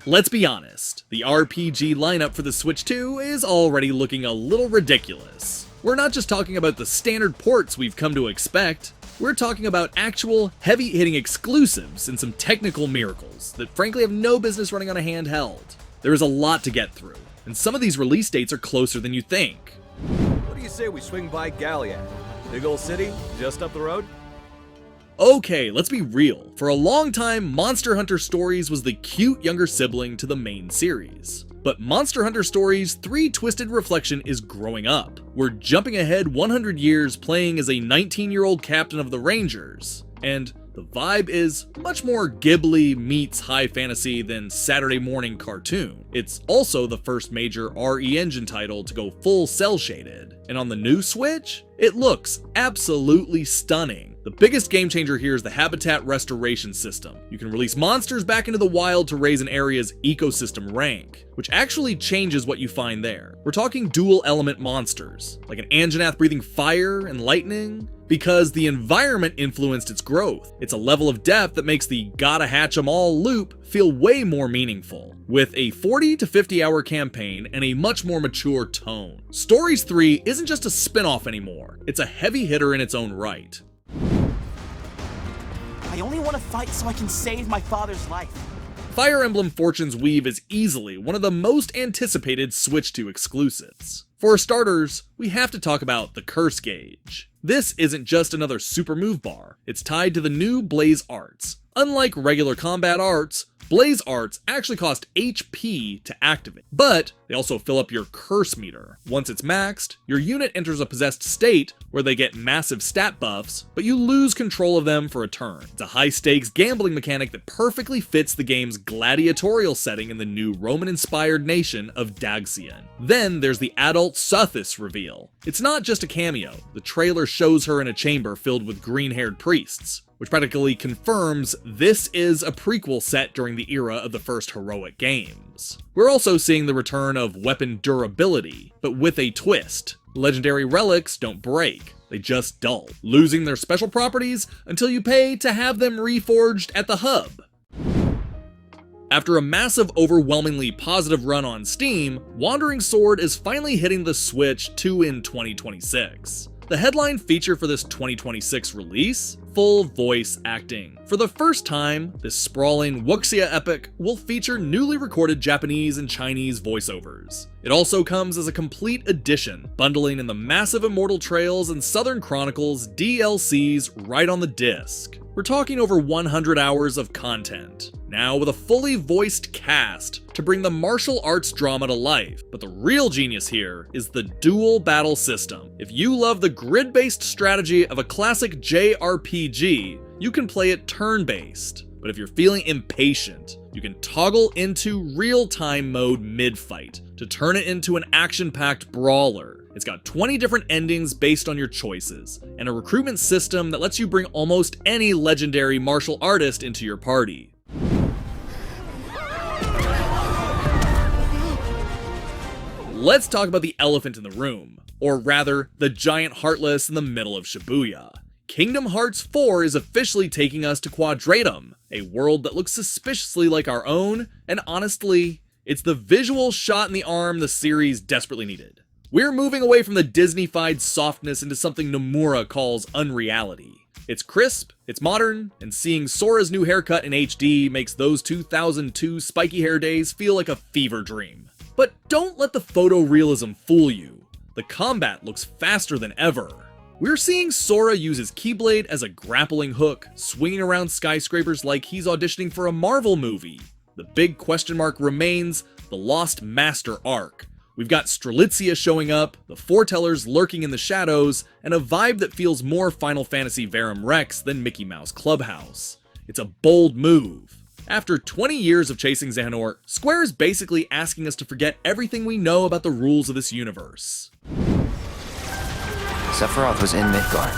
Let's be honest, the RPG lineup for the Switch 2 is already looking a little ridiculous. We're not just talking about the standard ports we've come to expect, we're talking about actual, heavy-hitting exclusives and some technical miracles that frankly have no business running on a handheld. There is a lot to get through, and some of these release dates are closer than you think. What do you say we swing by Galliad? Big old city, just up the road? Okay, let's be real. For a long time, Monster Hunter Stories was the cute younger sibling to the main series. But Monster Hunter Stories 3 Twisted Reflection is growing up. We're jumping ahead 100 years playing as a 19-year-old captain of the Rangers. And the vibe is much more Ghibli meets high fantasy than Saturday morning cartoon. It's also the first major RE Engine title to go full cel-shaded. And on the new Switch, it looks absolutely stunning. The biggest game changer here is the habitat restoration system. You can release monsters back into the wild to raise an area's ecosystem rank, which actually changes what you find there. We're talking dual element monsters, like an Anjanath breathing fire and lightning, because the environment influenced its growth. It's a level of depth that makes the gotta hatch 'em all loop feel way more meaningful, with a 40 to 50 hour campaign and a much more mature tone. Stories 3 isn't just a spin-off anymore, it's a heavy hitter in its own right. I only want to fight so I can save my father's life. Fire Emblem Fortune's Weave is easily one of the most anticipated Switch 2 exclusives. For starters, we have to talk about the curse gauge. This isn't just another super move bar, it's tied to the new Blaze Arts. Unlike regular combat arts, Blaze Arts actually cost HP to activate, but they also fill up your curse meter. Once it's maxed, your unit enters a possessed state where they get massive stat buffs, but you lose control of them for a turn. It's a high-stakes gambling mechanic that perfectly fits the game's gladiatorial setting in the new Roman-inspired nation of Daxian. Then there's the adult Sothis reveal. It's not just a cameo, the trailer shows her in a chamber filled with green-haired priests, which practically confirms this is a prequel set during the era of the first heroic games. We're also seeing the return of weapon durability, but with a twist. Legendary relics don't break, they just dull, losing their special properties until you pay to have them reforged at the hub. After a massive, overwhelmingly positive run on Steam, Wandering Sword is finally hitting the Switch 2 in 2026. The headline feature for this 2026 release? Full voice acting. For the first time, this sprawling wuxia epic will feature newly recorded Japanese and Chinese voiceovers. It also comes as a complete edition, bundling in the massive Immortal Trails and Southern Chronicles DLCs right on the disc. We're talking over 100 hours of content, now with a fully voiced cast to bring the martial arts drama to life. But the real genius here is the dual battle system. If you love the grid-based strategy of a classic JRPG, you can play it turn-based. But if you're feeling impatient, you can toggle into real-time mode mid-fight to turn it into an action-packed brawler. It's got 20 different endings based on your choices, and a recruitment system that lets you bring almost any legendary martial artist into your party. Let's talk about the elephant in the room, or rather, the giant heartless in the middle of Shibuya. Kingdom Hearts 4 is officially taking us to Quadratum, a world that looks suspiciously like our own, and honestly, it's the visual shot in the arm the series desperately needed. We're moving away from the Disney-fied softness into something Nomura calls unreality. It's crisp, it's modern, and seeing Sora's new haircut in HD makes those 2002 spiky hair days feel like a fever dream. But don't let the photorealism fool you. The combat looks faster than ever. We're seeing Sora use his Keyblade as a grappling hook, swinging around skyscrapers like he's auditioning for a Marvel movie. The big question mark remains the Lost Master arc. We've got Strelitzia showing up, the Foretellers lurking in the shadows, and a vibe that feels more Final Fantasy Verum Rex than Mickey Mouse Clubhouse. It's a bold move. After 20 years of chasing Xehanort, Square is basically asking us to forget everything we know about the rules of this universe. Sephiroth was in Midgard.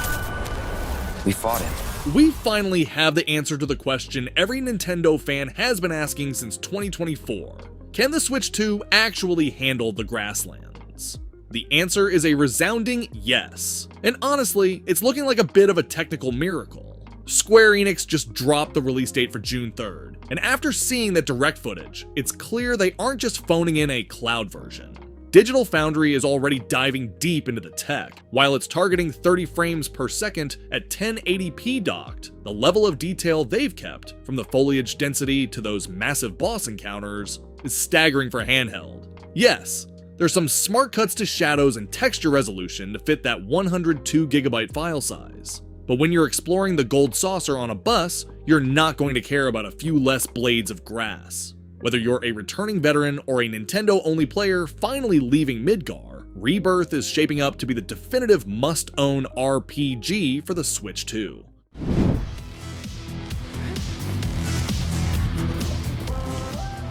We fought him. We finally have the answer to the question every Nintendo fan has been asking since 2024. Can the Switch 2 actually handle the grasslands? The answer is a resounding yes. And honestly, it's looking like a bit of a technical miracle. Square Enix just dropped the release date for June 3rd, and after seeing that direct footage, it's clear they aren't just phoning in a cloud version. Digital Foundry is already diving deep into the tech. While it's targeting 30 frames per second at 1080p docked, the level of detail they've kept, from the foliage density to those massive boss encounters, is staggering for handheld. Yes, there's some smart cuts to shadows and texture resolution to fit that 102GB file size. But when you're exploring the gold saucer on a bus, you're not going to care about a few less blades of grass. Whether you're a returning veteran or a Nintendo-only player finally leaving Midgar, Rebirth is shaping up to be the definitive must-own RPG for the Switch 2.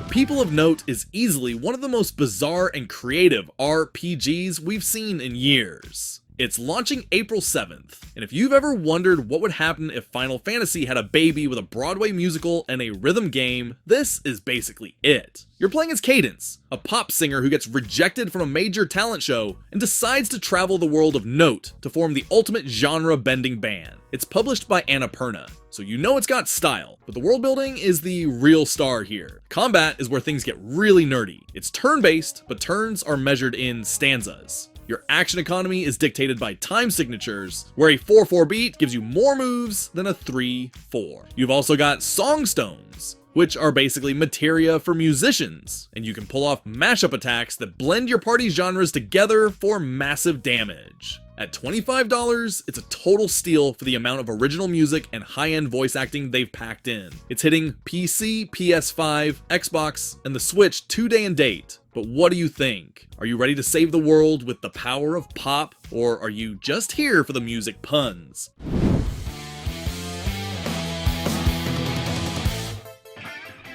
People of Note is easily one of the most bizarre and creative RPGs we've seen in years. It's launching April 7th, and if you've ever wondered what would happen if Final Fantasy had a baby with a Broadway musical and a rhythm game, this is basically it. You're playing as Cadence, a pop singer who gets rejected from a major talent show and decides to travel the world of Note to form the ultimate genre-bending band. It's published by Annapurna, so you know it's got style, but the world building is the real star here. Combat is where things get really nerdy. It's turn-based, but turns are measured in stanzas. Your action economy is dictated by time signatures, where a 4-4 beat gives you more moves than a 3-4. You've also got songstones, which are basically materia for musicians, and you can pull off mashup attacks that blend your party's genres together for massive damage. At $25, it's a total steal for the amount of original music and high-end voice acting they've packed in. It's hitting PC, PS5, Xbox, and the Switch 2-day and date. But what do you think? Are you ready to save the world with the power of pop, or are you just here for the music puns?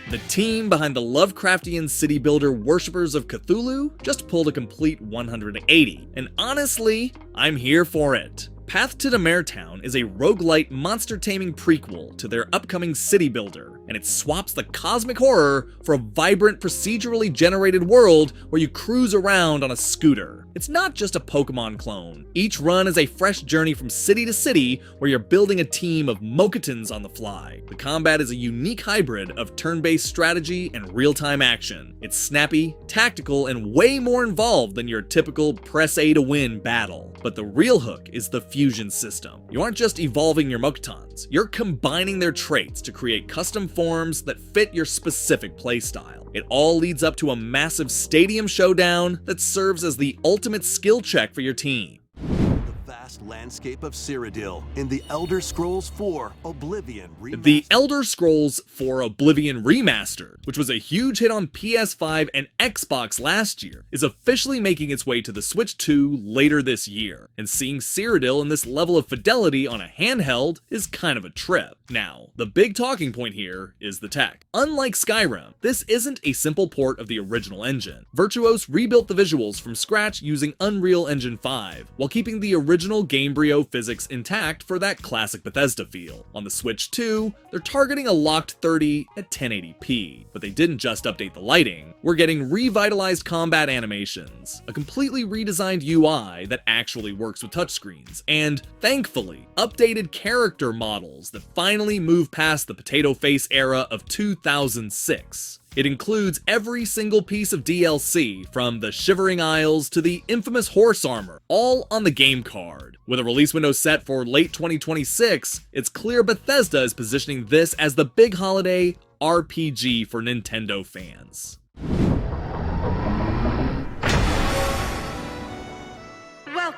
The team behind the Lovecraftian city builder Worshippers of Cthulhu just pulled a complete 180, and honestly, I'm here for it. Path to Tamer is a roguelite monster-taming prequel to their upcoming city builder, and it swaps the cosmic horror for a vibrant procedurally generated world where you cruise around on a scooter. It's not just a Pokemon clone. Each run is a fresh journey from city to city where you're building a team of Mokatans on the fly. The combat is a unique hybrid of turn-based strategy and real-time action. It's snappy, tactical, and way more involved than your typical press A to win battle. But the real hook is the fusion system. You aren't just evolving your Mokatans, you're combining their traits to create custom forms that fit your specific playstyle. It all leads up to a massive stadium showdown that serves as the ultimate skill check for your team. The vast landscape of Cyrodiil in the Elder Scrolls IV Oblivion Remastered. The Elder Scrolls IV Oblivion Remastered, which was a huge hit on PS5 and Xbox last year, is officially making its way to the Switch 2 later this year, and seeing Cyrodiil in this level of fidelity on a handheld is kind of a trip. Now, the big talking point here is the tech. Unlike Skyrim, this isn't a simple port of the original engine. Virtuos rebuilt the visuals from scratch using Unreal Engine 5, while keeping the original Gamebryo physics intact for that classic Bethesda feel. On the Switch 2, they're targeting a locked 30 at 1080p, but they didn't just update the lighting. We're getting revitalized combat animations, a completely redesigned UI that actually works with touchscreens, and, thankfully, updated character models that finally move past the potato face era of 2006. It includes every single piece of DLC, from the Shivering Isles to the infamous horse armor, all on the game card. With a release window set for late 2026, it's clear Bethesda is positioning this as the big holiday RPG for Nintendo fans.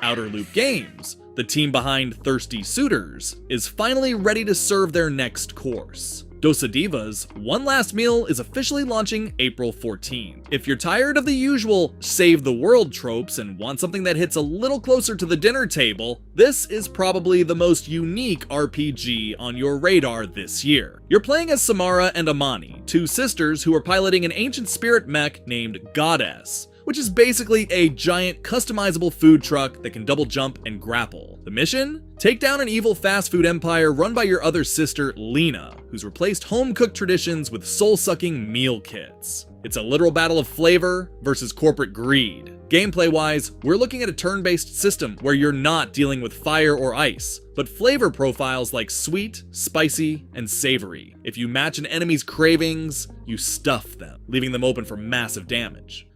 Outer Loop Games, the team behind Thirsty Suitors, is finally ready to serve their next course. Dosa Divas, One Last Meal is officially launching April 14. If you're tired of the usual save the world tropes and want something that hits a little closer to the dinner table, this is probably the most unique RPG on your radar this year. You're playing as Samara and Amani, two sisters who are piloting an ancient spirit mech named Goddess, which is basically a giant customizable food truck that can double jump and grapple. The mission? Take down an evil fast food empire run by your other sister, Lena, who's replaced home-cooked traditions with soul-sucking meal kits. It's a literal battle of flavor versus corporate greed. Gameplay-wise, we're looking at a turn-based system where you're not dealing with fire or ice, but flavor profiles like sweet, spicy, and savory. If you match an enemy's cravings, you stuff them, leaving them open for massive damage.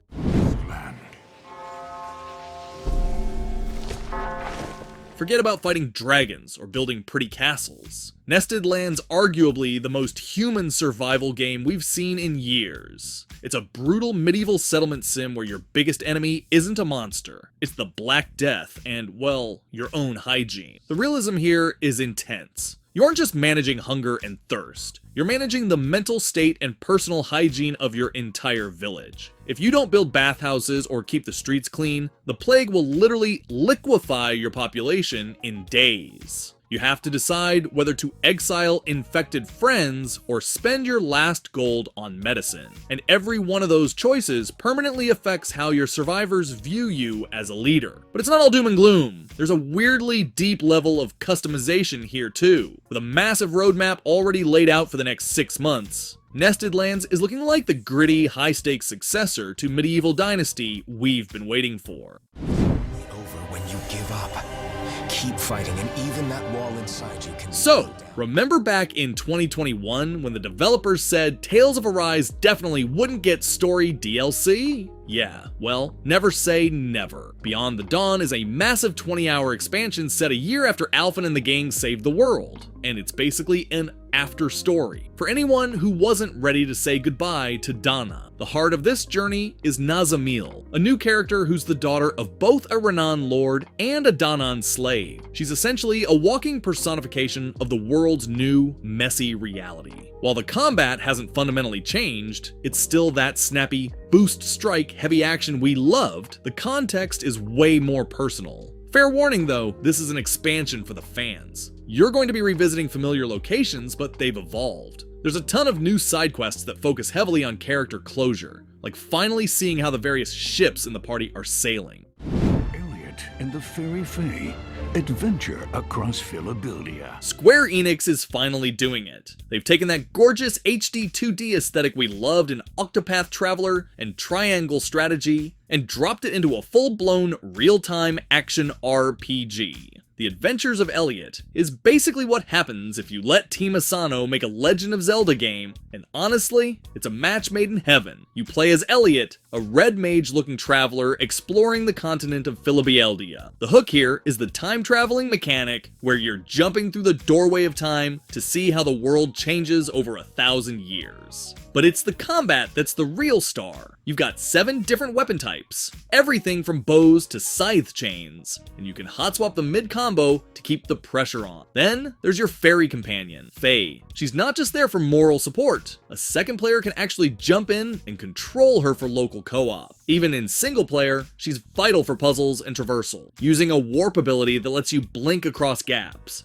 Forget about fighting dragons or building pretty castles. Nested Land's arguably the most human survival game we've seen in years. It's a brutal medieval settlement sim where your biggest enemy isn't a monster. It's the Black Death and, well, your own hygiene. The realism here is intense. You aren't just managing hunger and thirst. You're managing the mental state and personal hygiene of your entire village. If you don't build bathhouses or keep the streets clean, the plague will literally liquefy your population in days. You have to decide whether to exile infected friends or spend your last gold on medicine. And every one of those choices permanently affects how your survivors view you as a leader. But it's not all doom and gloom. There's a weirdly deep level of customization here too. With a massive roadmap already laid out for the next 6 months, Nested Lands is looking like the gritty, high-stakes successor to Medieval Dynasty we've been waiting for. Over when you give up. Keep fighting, and even that wall inside you can. So, remember back in 2021 when the developers said Tales of Arise definitely wouldn't get story DLC? Yeah, well, never say never. Beyond the Dawn is a massive 20-hour expansion set a year after Alphen and the gang saved the world, and it's basically an after story for anyone who wasn't ready to say goodbye to Dana. The heart of this journey is Nazamil, a new character who's the daughter of both a Renan lord and a Danan slave. She's essentially a walking personification of the world's new, messy reality. While the combat hasn't fundamentally changed, it's still that snappy, boost strike heavy action we loved. The context is way more personal. Fair warning though, this is an expansion for the fans. You're going to be revisiting familiar locations, but they've evolved. There's a ton of new side quests that focus heavily on character closure, like finally seeing how the various ships in the party are sailing. Elliot and the Fairy Fae adventure across Philadelphia. Square Enix is finally doing it. They've taken that gorgeous HD 2D aesthetic we loved in Octopath Traveler and Triangle Strategy and dropped it into a full-blown real-time action RPG. The Adventures of Elliot is basically what happens if you let Team Asano make a Legend of Zelda game, and honestly, it's a match made in heaven. You play as Elliot, a red mage-looking traveler exploring the continent of Philadelphia. The hook here is the time-traveling mechanic, where you're jumping through the doorway of time to see how the world changes over 1,000 years. But it's the combat that's the real star. You've got 7 different weapon types, everything from bows to scythe chains, and you can hot swap them mid-combo to keep the pressure on. Then, there's your fairy companion, Faye. She's not just there for moral support. A second player can actually jump in and control her for local co-op. Even in single player, she's vital for puzzles and traversal, using a warp ability that lets you blink across gaps.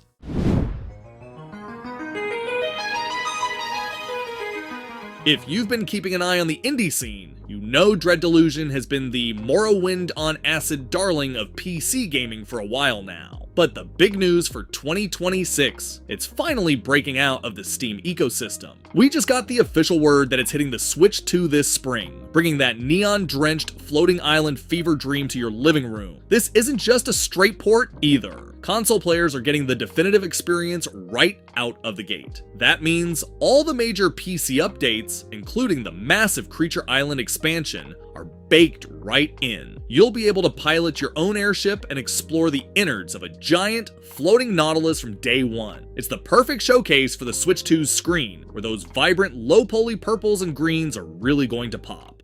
If you've been keeping an eye on the indie scene, you know Dread Delusion has been the Morrowind on acid darling of PC gaming for a while now. But the big news for 2026, it's finally breaking out of the Steam ecosystem. We just got the official word that it's hitting the Switch 2 this spring, bringing that neon-drenched floating island fever dream to your living room. This isn't just a straight port either. Console players are getting the definitive experience right out of the gate. That means all the major PC updates, including the massive Creature Island expansion, are baked right in. You'll be able to pilot your own airship and explore the innards of a giant, floating Nautilus from day one. It's the perfect showcase for the Switch 2's screen, where those vibrant, low-poly purples and greens are really going to pop.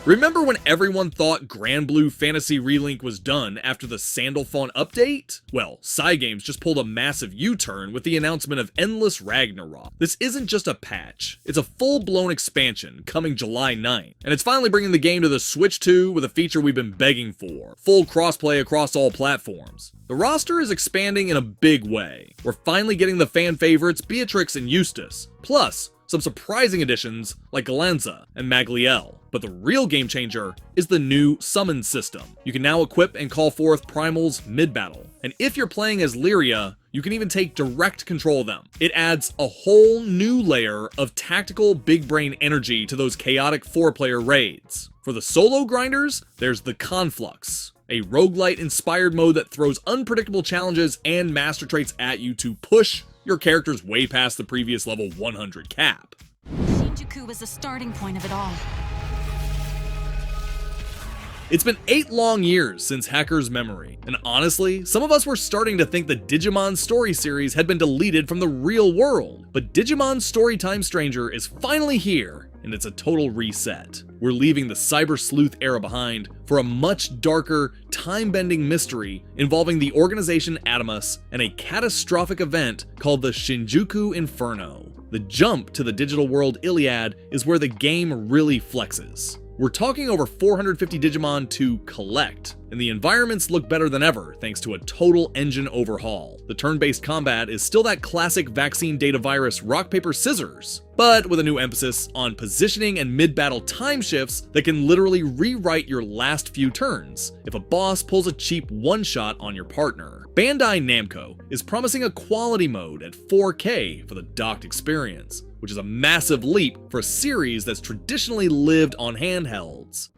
Remember when everyone thought Granblue Fantasy Relink was done after the Sandalphon update? Well, Cygames just pulled a massive U-turn with the announcement of Endless Ragnarok. This isn't just a patch, it's a full-blown expansion coming July 9th, and it's finally bringing the game to the Switch 2 with a feature we've been begging for: full crossplay across all platforms. The roster is expanding in a big way. We're finally getting the fan favorites Beatrix and Eustace, plus some surprising additions like Galanza and Magliel. But the real game changer is the new summon system. You can now equip and call forth primals mid-battle, and if you're playing as Lyria, You can even take direct control of them. It adds a whole new layer of tactical big brain energy to those chaotic 4-player raids. For the solo grinders, there's the Conflux, a roguelite-inspired mode that throws unpredictable challenges and master traits at you to push your characters way past the previous level 100 cap. Shinjuku was the starting point of it all. It's been 8 long years since Hacker's Memory, and honestly, some of us were starting to think the Digimon story series had been deleted from the real world. But Digimon Storytime Stranger is finally here, and it's a total reset. We're leaving the cyber sleuth era behind for a much darker, time-bending mystery involving the organization Adamus and a catastrophic event called the Shinjuku Inferno. The jump to the digital world Iliad is where the game really flexes. We're talking over 450 Digimon to collect, and the environments look better than ever thanks to a total engine overhaul. The turn-based combat is still that classic vaccine data virus rock, paper, scissors, but with a new emphasis on positioning and mid-battle time shifts that can literally rewrite your last few turns if a boss pulls a cheap one-shot on your partner. Bandai Namco is promising a quality mode at 4K for the docked experience, which is a massive leap for a series that's traditionally lived on handhelds.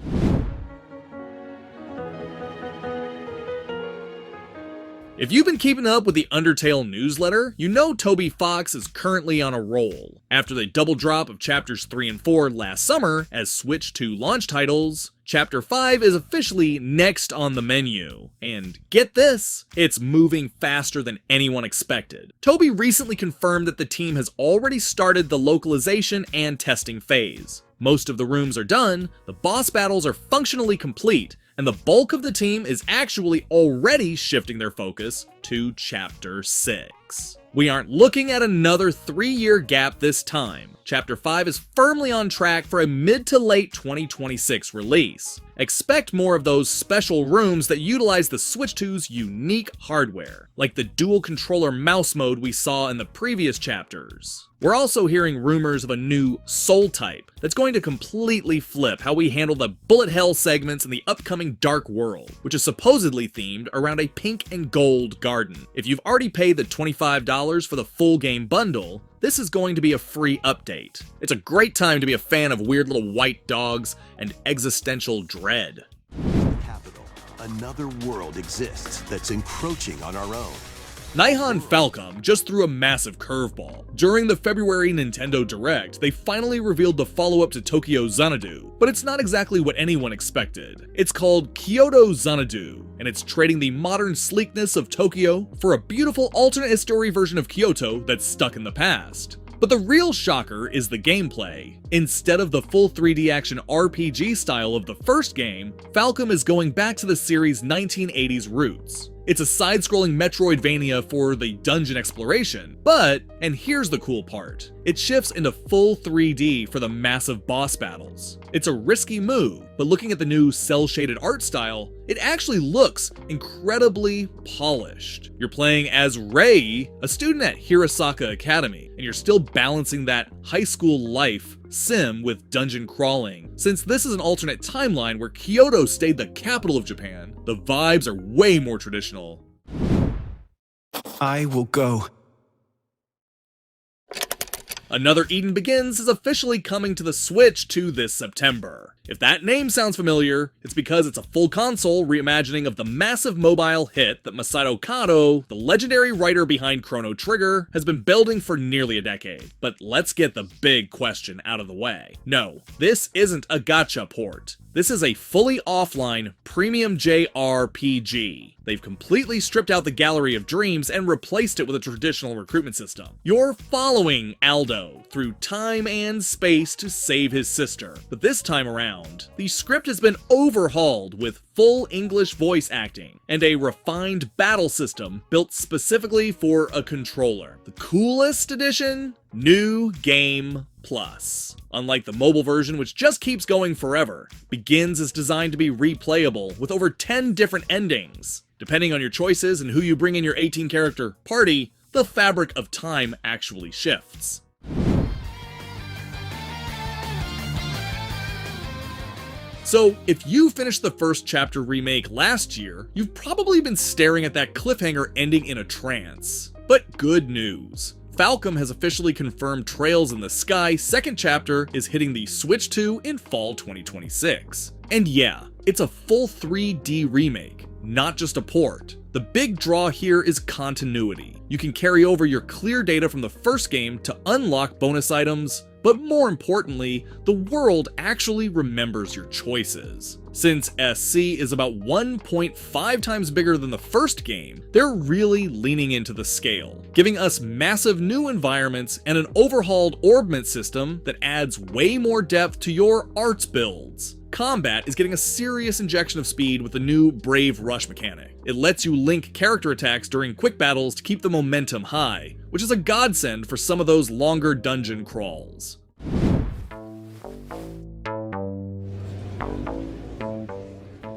If you've been keeping up with the Undertale newsletter, you know Toby Fox is currently on a roll. After the double drop of chapters 3 and 4 last summer as Switch 2 launch titles, Chapter 5 is officially next on the menu. And get this, it's moving faster than anyone expected. Toby recently confirmed that the team has already started the localization and testing phase. Most of the rooms are done, the boss battles are functionally complete, and the bulk of the team is actually already shifting their focus to Chapter 6. We aren't looking at another 3-year gap this time. Chapter 5 is firmly on track for a mid to late 2026 release. Expect more of those special rooms that utilize the Switch 2's unique hardware, like the dual controller mouse mode we saw in the previous chapters. We're also hearing rumors of a new soul type that's going to completely flip how we handle the bullet hell segments in the upcoming Dark World, which is supposedly themed around a pink and gold garden. If you've already paid the $25 for the full game bundle, this is going to be a free update. It's a great time to be a fan of weird little white dogs and existential dread. Capital, another world exists that's encroaching on our own. Nihon Falcom just threw a massive curveball. During the February Nintendo Direct, they finally revealed the follow-up to Tokyo Xanadu, but it's not exactly what anyone expected. It's called Kyoto Xanadu, and it's trading the modern sleekness of Tokyo for a beautiful alternate story version of Kyoto that's stuck in the past. But the real shocker is the gameplay. Instead of the full 3D action RPG style of the first game, Falcom is going back to the series' 1980s roots. It's a side-scrolling Metroidvania for the dungeon exploration, but, and here's the cool part, it shifts into full 3D for the massive boss battles. It's a risky move, but looking at the new cel-shaded art style, it actually looks incredibly polished. You're playing as Rei, a student at Hirosaka Academy, and you're still balancing that high school life sim with dungeon crawling. Since this is an alternate timeline where Kyoto stayed the capital of Japan, the vibes are way more traditional. I will go. Another Eden Begins is officially coming to the Switch 2 this September. If that name sounds familiar, it's because it's a full console reimagining of the massive mobile hit that Masato Kato, the legendary writer behind Chrono Trigger, has been building for nearly a decade. But let's get the big question out of the way. No, this isn't a gacha port. This is a fully offline premium JRPG. They've completely stripped out the Gallery of Dreams and replaced it with a traditional recruitment system. You're following Aldo through time and space to save his sister. But this time around, the script has been overhauled with full English voice acting and a refined battle system built specifically for a controller. The coolest addition? New Game Plus. Unlike the mobile version, which just keeps going forever, Begins is designed to be replayable with over 10 different endings. Depending on your choices and who you bring in your 18-character party, the fabric of time actually shifts. So, if you finished the first chapter remake last year, you've probably been staring at that cliffhanger ending in a trance. But good news. Falcom has officially confirmed Trails in the Sky second chapter is hitting the Switch 2 in fall 2026. And yeah, it's a full 3D remake, not just a port. The big draw here is continuity. You can carry over your clear data from the first game to unlock bonus items, but more importantly, the world actually remembers your choices. Since SC is about 1.5 times bigger than the first game, they're really leaning into the scale, giving us massive new environments and an overhauled orbment system that adds way more depth to your arts builds. Combat is getting a serious injection of speed with the new Brave Rush mechanic. It lets you link character attacks during quick battles to keep the momentum high, which is a godsend for some of those longer dungeon crawls.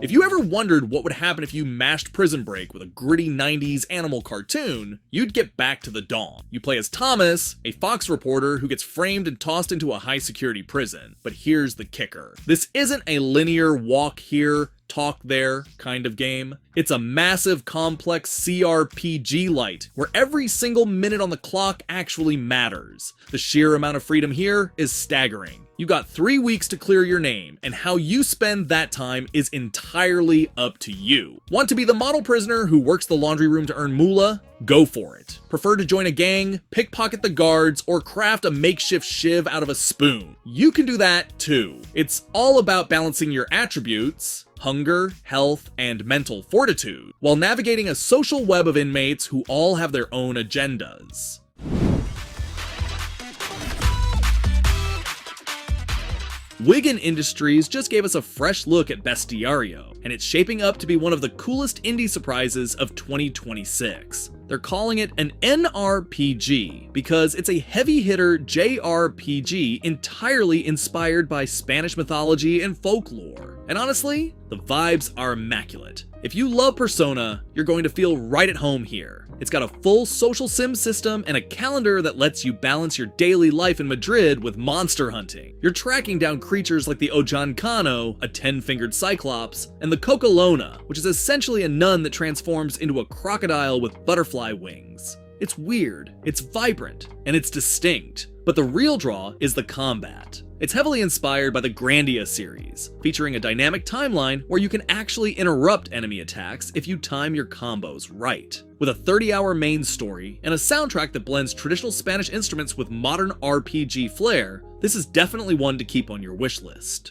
If you ever wondered what would happen if you mashed Prison Break with a gritty 90s animal cartoon, you'd get back to the dawn. You play as Thomas, a Fox reporter who gets framed and tossed into a high-security prison. But here's the kicker. This isn't a linear walk here, talk there kind of game. It's a massive, complex CRPG-lite, where every single minute on the clock actually matters. The sheer amount of freedom here is staggering. You got 3 weeks to clear your name, and how you spend that time is entirely up to you. Want to be the model prisoner who works the laundry room to earn moolah? Go for it. Prefer to join a gang, pickpocket the guards, or craft a makeshift shiv out of a spoon? You can do that too. It's all about balancing your attributes, hunger, health, and mental fortitude, while navigating a social web of inmates who all have their own agendas. Wigan Industries just gave us a fresh look at Bestiario, and it's shaping up to be one of the coolest indie surprises of 2026. They're calling it an NRPG because it's a heavy-hitter JRPG entirely inspired by Spanish mythology and folklore. And honestly, the vibes are immaculate. If you love Persona, you're going to feel right at home here. It's got a full social sim system and a calendar that lets you balance your daily life in Madrid with monster hunting. You're tracking down creatures like the Ojankano, a 10-fingered cyclops, and the Cocolona, which is essentially a nun that transforms into a crocodile with butterfly wings. It's weird, it's vibrant, and it's distinct. But the real draw is the combat. It's heavily inspired by the Grandia series, featuring a dynamic timeline where you can actually interrupt enemy attacks if you time your combos right. With a 30-hour main story and a soundtrack that blends traditional Spanish instruments with modern RPG flair, this is definitely one to keep on your wishlist.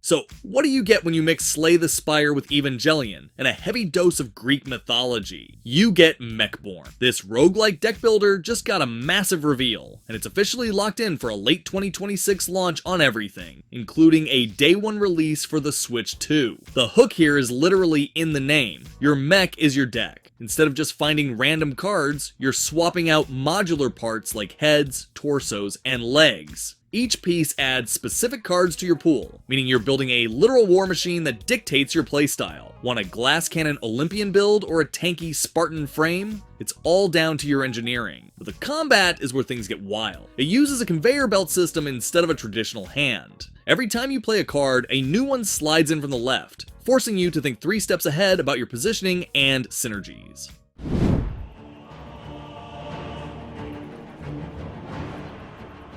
So, what do you get when you mix Slay the Spire with Evangelion and a heavy dose of Greek mythology? You get MECHBORN. This roguelike deck builder just got a massive reveal, and it's officially locked in for a late 2026 launch on everything, including a day one release for the Switch 2. The hook here is literally in the name. Your mech is your deck. Instead of just finding random cards, you're swapping out modular parts like heads, torsos, and legs. Each piece adds specific cards to your pool, meaning you're building a literal war machine that dictates your playstyle. Want a glass cannon Olympian build or a tanky Spartan frame? It's all down to your engineering. But the combat is where things get wild. It uses a conveyor belt system instead of a traditional hand. Every time you play a card, a new one slides in from the left, forcing you to think 3 steps ahead about your positioning and synergies.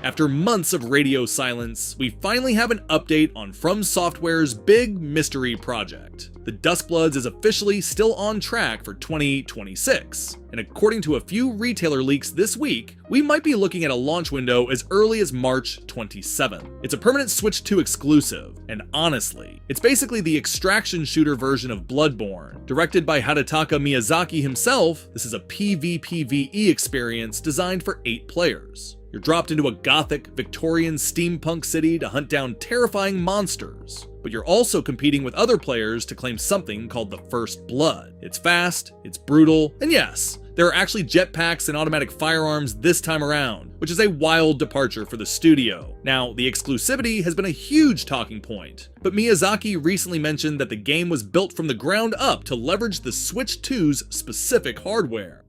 After months of radio silence, we finally have an update on From Software's big mystery project. The Duskbloods is officially still on track for 2026, and according to a few retailer leaks this week, we might be looking at a launch window as early as March 27th. It's a permanent Switch 2 exclusive, and honestly, it's basically the extraction shooter version of Bloodborne. Directed by Hidetaka Miyazaki himself, this is a PvPvE experience designed for 8 players. You're dropped into a gothic, Victorian steampunk city to hunt down terrifying monsters, but you're also competing with other players to claim something called the First Blood. It's fast, it's brutal, and yes, there are actually jetpacks and automatic firearms this time around, which is a wild departure for the studio. Now, the exclusivity has been a huge talking point, but Miyazaki recently mentioned that the game was built from the ground up to leverage the Switch 2's specific hardware.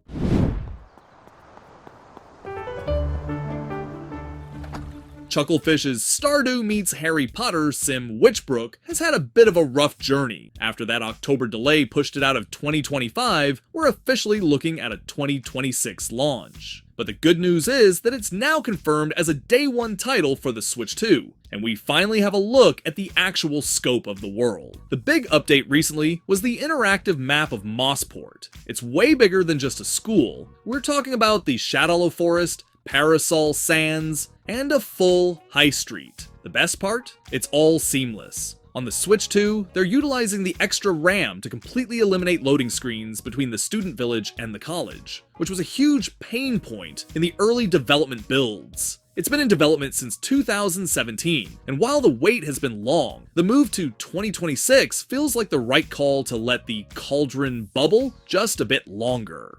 Chucklefish's Stardew meets Harry Potter sim WitchBrook has had a bit of a rough journey. After that October delay pushed it out of 2025, we're officially looking at a 2026 launch. But the good news is that it's now confirmed as a day one title for the Switch 2, and we finally have a look at the actual scope of the world. The big update recently was the interactive map of Mossport. It's way bigger than just a school. We're talking about the Shadowlow Forest, Parasol Sands, and a full high street. The best part? It's all seamless. On the Switch 2, they're utilizing the extra RAM to completely eliminate loading screens between the student village and the college, which was a huge pain point in the early development builds. It's been in development since 2017, and while the wait has been long, the move to 2026 feels like the right call to let the cauldron bubble just a bit longer.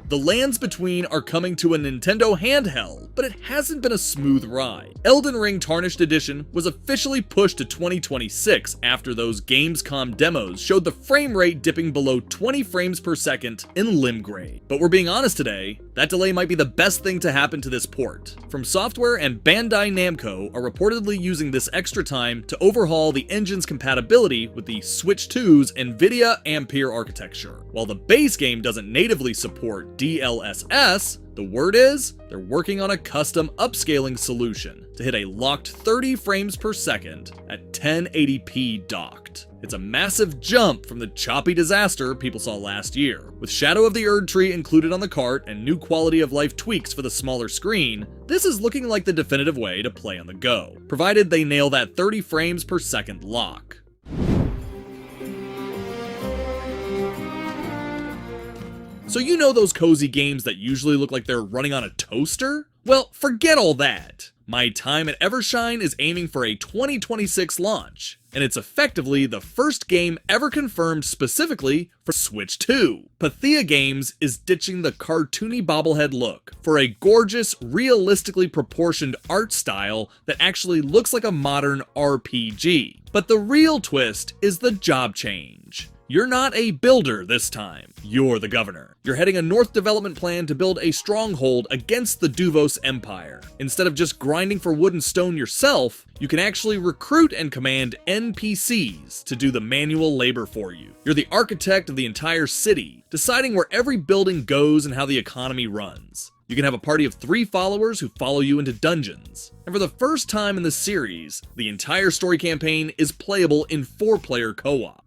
The lands between are coming to a Nintendo handheld, but it hasn't been a smooth ride. Elden Ring Tarnished Edition was officially pushed to 2026 after those Gamescom demos showed the frame rate dipping below 20 frames per second in limb grade. But we're being honest today, that delay might be the best thing to happen to this port. From Software and Bandai Namco are reportedly using this extra time to overhaul the engine's compatibility with the Switch 2's NVIDIA Ampere architecture. While the base game doesn't natively support DLSS, the word is they're working on a custom upscaling solution to hit a locked 30 frames per second at 1080p docked. It's a massive jump from the choppy disaster people saw last year. With Shadow of the Erd Tree included on the cart and new quality of life tweaks for the smaller screen, this is looking like the definitive way to play on the go, provided they nail that 30 frames per second lock. So you know those cozy games that usually look like they're running on a toaster? Well, forget all that. My Time at Evershine is aiming for a 2026 launch, and it's effectively the first game ever confirmed specifically for Switch 2. Pythia Games is ditching the cartoony bobblehead look for a gorgeous, realistically proportioned art style that actually looks like a modern RPG. But the real twist is the job change. You're not a builder this time, you're the governor. You're heading a north development plan to build a stronghold against the Divas Empire. Instead of just grinding for wood and stone yourself, you can actually recruit and command NPCs to do the manual labor for you. You're the architect of the entire city, deciding where every building goes and how the economy runs. You can have a party of 3 followers who follow you into dungeons. And for the first time in the series, the entire story campaign is playable in 4-player co-op.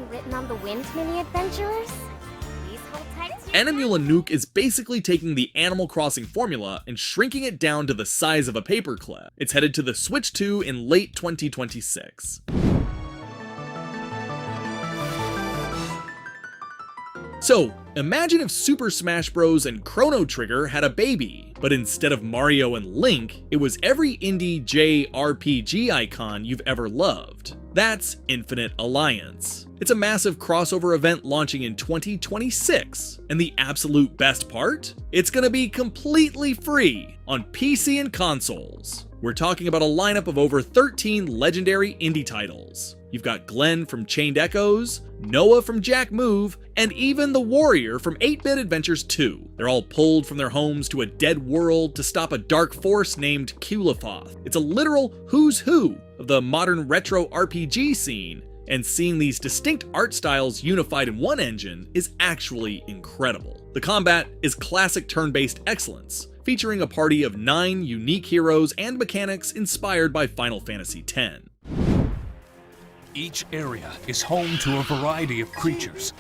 Written on the wind, mini adventurers? Please hold tight. Animula Nook is basically taking the Animal Crossing formula and shrinking it down to the size of a paperclip. It's headed to the Switch 2 in late 2026. So, imagine if Super Smash Bros. And Chrono Trigger had a baby, but instead of Mario and Link, it was every indie JRPG icon you've ever loved. That's Infinite Alliance. It's a massive crossover event launching in 2026, and the absolute best part? It's gonna be completely free on PC and consoles. We're talking about a lineup of over 13 legendary indie titles. You've got Glenn from Chained Echoes, Noah from Jack Move, and even the Warrior from 8-Bit Adventures 2. They're all pulled from their homes to a dead world to stop a dark force named Kulithoth. It's a literal who's who of the modern retro RPG scene, and seeing these distinct art styles unified in one engine is actually incredible. The combat is classic turn-based excellence, featuring a party of 9 unique heroes and mechanics inspired by Final Fantasy X. Each area is home to a variety of creatures.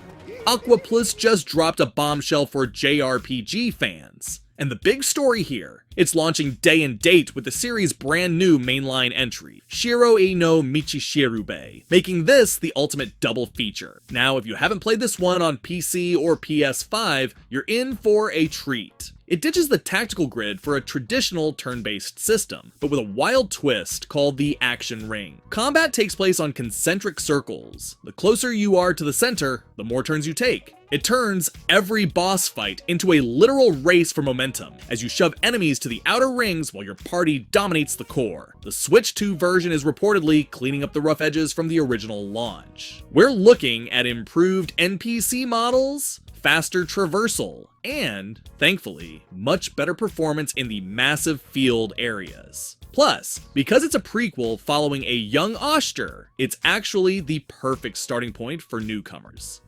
Aquaplus just dropped a bombshell for JRPG fans. And the big story here, it's launching day and date with the series' brand new mainline entry, Shiro e no Michishirube, making this the ultimate double feature. Now, if you haven't played this one on PC or PS5, you're in for a treat. It ditches the tactical grid for a traditional turn-based system, but with a wild twist called the Action Ring. Combat takes place on concentric circles. The closer you are to the center, the more turns you take. It turns every boss fight into a literal race for momentum, as you shove enemies to the outer rings while your party dominates the core. The Switch 2 version is reportedly cleaning up the rough edges from the original launch. We're looking at improved NPC models, faster traversal, and, thankfully, much better performance in the massive field areas. Plus, because it's a prequel following a young Oster, it's actually the perfect starting point for newcomers.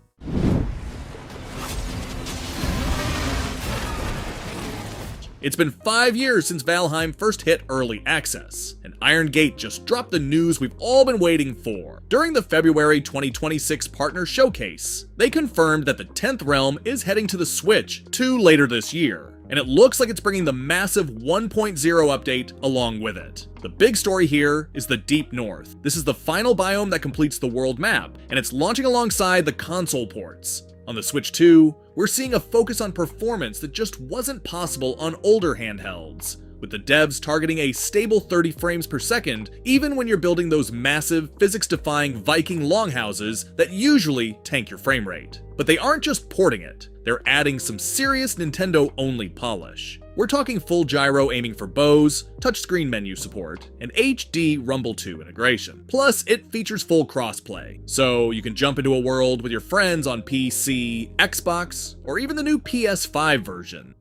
It's been 5 years since Valheim first hit early access, and Iron Gate just dropped the news we've all been waiting for. During the February 2026 partner showcase, they confirmed that the 10th Realm is heading to the Switch 2 later this year, and it looks like it's bringing the massive 1.0 update along with it. The big story here is the Deep North. This is the final biome that completes the world map, and it's launching alongside the console ports. On the Switch 2, we're seeing a focus on performance that just wasn't possible on older handhelds, with the devs targeting a stable 30 frames per second even when you're building those massive, physics-defying Viking longhouses that usually tank your frame rate. But they aren't just porting it, they're adding some serious Nintendo-only polish. We're talking full gyro aiming for bows, touchscreen menu support, and HD Rumble 2 integration. Plus, it features full crossplay, so you can jump into a world with your friends on PC, Xbox, or even the new PS5 version.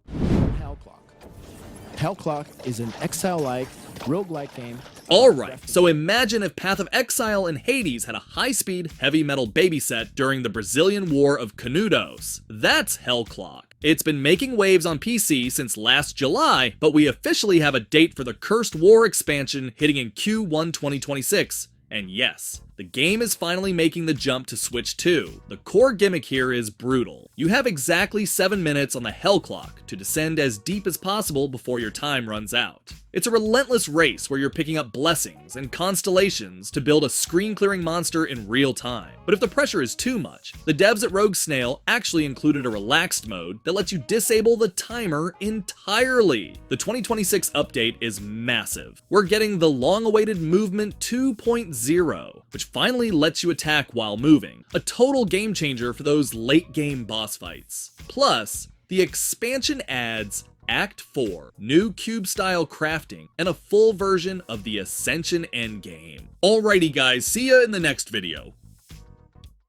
Hellclock is an Exile-like, roguelike game. Alright, so imagine if Path of Exile and Hades had a high-speed, heavy metal babyset during the Brazilian War of Canudos. That's Hellclock. It's been making waves on PC since last July, but we officially have a date for the Cursed War expansion hitting in Q1 2026. And yes, the game is finally making the jump to Switch 2. The core gimmick here is brutal. You have exactly 7 minutes on the Hell Clock to descend as deep as possible before your time runs out. It's a relentless race where you're picking up blessings and constellations to build a screen-clearing monster in real time. But if the pressure is too much, the devs at Rogue Snail actually included a relaxed mode that lets you disable the timer entirely. The 2026 update is massive. We're getting the long-awaited Movement 2.0, which finally lets you attack while moving, a total game changer for those late-game boss fights. Plus, the expansion adds Act 4, new cube-style crafting, and a full version of the Ascension endgame. Alrighty guys, see ya in the next video.